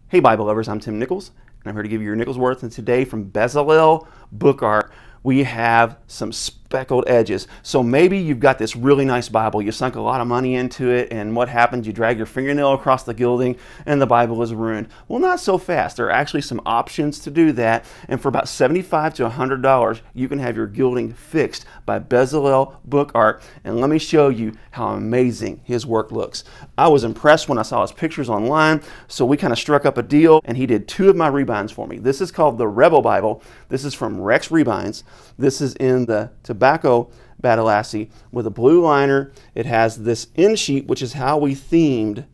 Hey Bible lovers, I'm Tim Nichols, and I'm here to give you your Nichols worth. And today from Bezalel Book Art, we have some speckled edges. So maybe you've got this really nice Bible, you sunk a lot of money into it, and what happens? You drag your fingernail across the gilding and the Bible is ruined. Well, not so fast. There are actually some options to do that, and for about $75 to $100, you can have your gilding fixed by Bezalel Book Art. And let me show you how amazing his work looks. I was impressed when I saw his pictures online, so we kind of struck up a deal, and he did two of my rebinds for me. This is called the Rebel Bible. This is from Rex Rebinds. This is in the tobacco badalassi with a blue liner. It has this end sheet, which is how we themed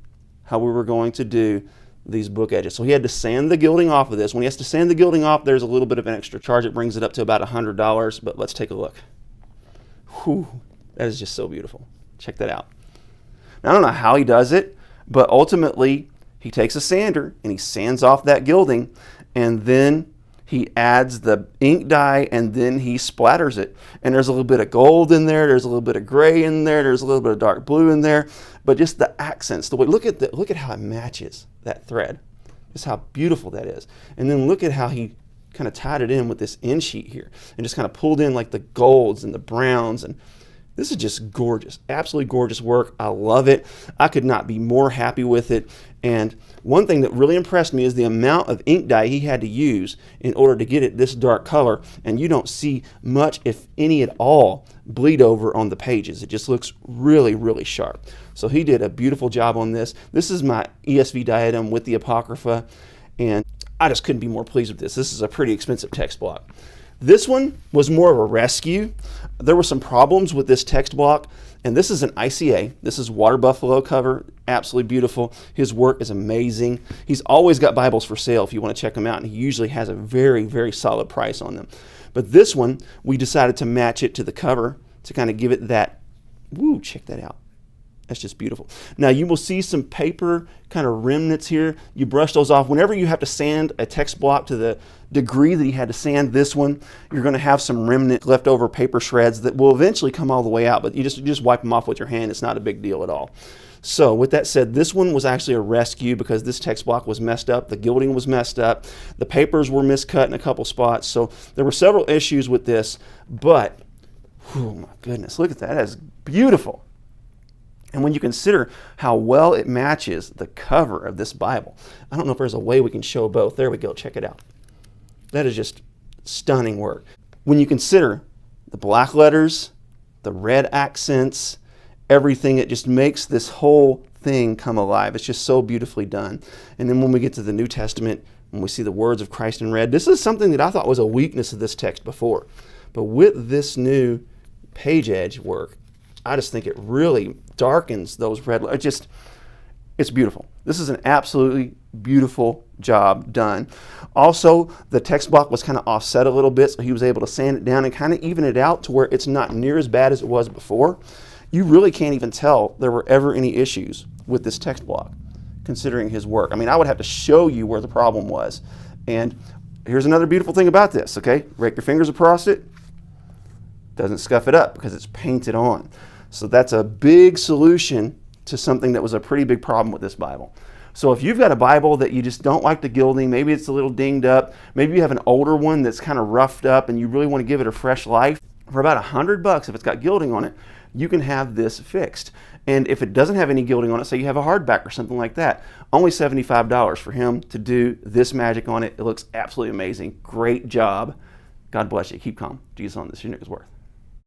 how we were going to do these book edges. So he had to sand the gilding off of this. When he has to sand the gilding off, there's a little bit of an extra charge. It brings it up to about $100, but let's take a look. Whew, that is just so beautiful. Check that out. Now, I don't know how he does it, but ultimately he takes a sander and he sands off that gilding, and then he adds the ink dye, and then he splatters it. And there's a little bit of gold in there, there's a little bit of gray in there, there's a little bit of dark blue in there, but just the accents, the way, look at how it matches that thread. Just how beautiful that is. And then look at how he kind of tied it in with this end sheet here and just kind of pulled in like the golds and the browns, and this is just gorgeous, absolutely gorgeous work. I love it. I could not be more happy with it. And one thing that really impressed me is the amount of ink dye he had to use in order to get it this dark color. And you don't see much, if any at all, bleed over on the pages. It just looks really, really sharp. So he did a beautiful job on this. This is my ESV diadem with the Apocrypha, and I just couldn't be more pleased with this. This is a pretty expensive text block. This one was more of a rescue. There were some problems with this text block, and this is an ICA. This is Water Buffalo cover, absolutely beautiful. His work is amazing. He's always got Bibles for sale if you want to check them out, and he usually has a very, very solid price on them. But this one, we decided to match it to the cover to kind of give it that, woo, check that out. That's just beautiful. Now you will see some paper kind of remnants here. You brush those off. Whenever you have to sand a text block to the degree that you had to sand this one, you're going to have some remnant leftover paper shreds that will eventually come all the way out, but you just wipe them off with your hand. It's not a big deal at all. So with that said, this one was actually a rescue because this text block was messed up. The gilding was messed up. The papers were miscut in a couple spots. So there were several issues with this, but oh my goodness, look at that. That is beautiful. And when you consider how well it matches the cover of this Bible, I don't know if there's a way we can show both. There we go. Check it out. That is just stunning work. When you consider the black letters, the red accents, everything, it just makes this whole thing come alive. It's just so beautifully done. And then when we get to the New Testament, when we see the words of Christ in red, this is something that I thought was a weakness of this text before. But with this new page edge work, I just think it really darkens those red letters. It's beautiful. This is an absolutely beautiful job done. Also, the text block was kind of offset a little bit, so he was able to sand it down and kind of even it out to where it's not near as bad as it was before. You really can't even tell there were ever any issues with this text block, considering his work. I mean, I would have to show you where the problem was. And here's another beautiful thing about this, okay? Rake your fingers across it. Doesn't scuff it up because it's painted on. So that's a big solution to something that was a pretty big problem with this Bible. So if you've got a Bible that you just don't like the gilding, maybe it's a little dinged up, maybe you have an older one that's kind of roughed up and you really want to give it a fresh life, for about $100, if it's got gilding on it, you can have this fixed. And if it doesn't have any gilding on it, say you have a hardback or something like that, only $75 for him to do this magic on it. It looks absolutely amazing. Great job. God bless you. Keep calm. Jesus on this. Your Nichols worth.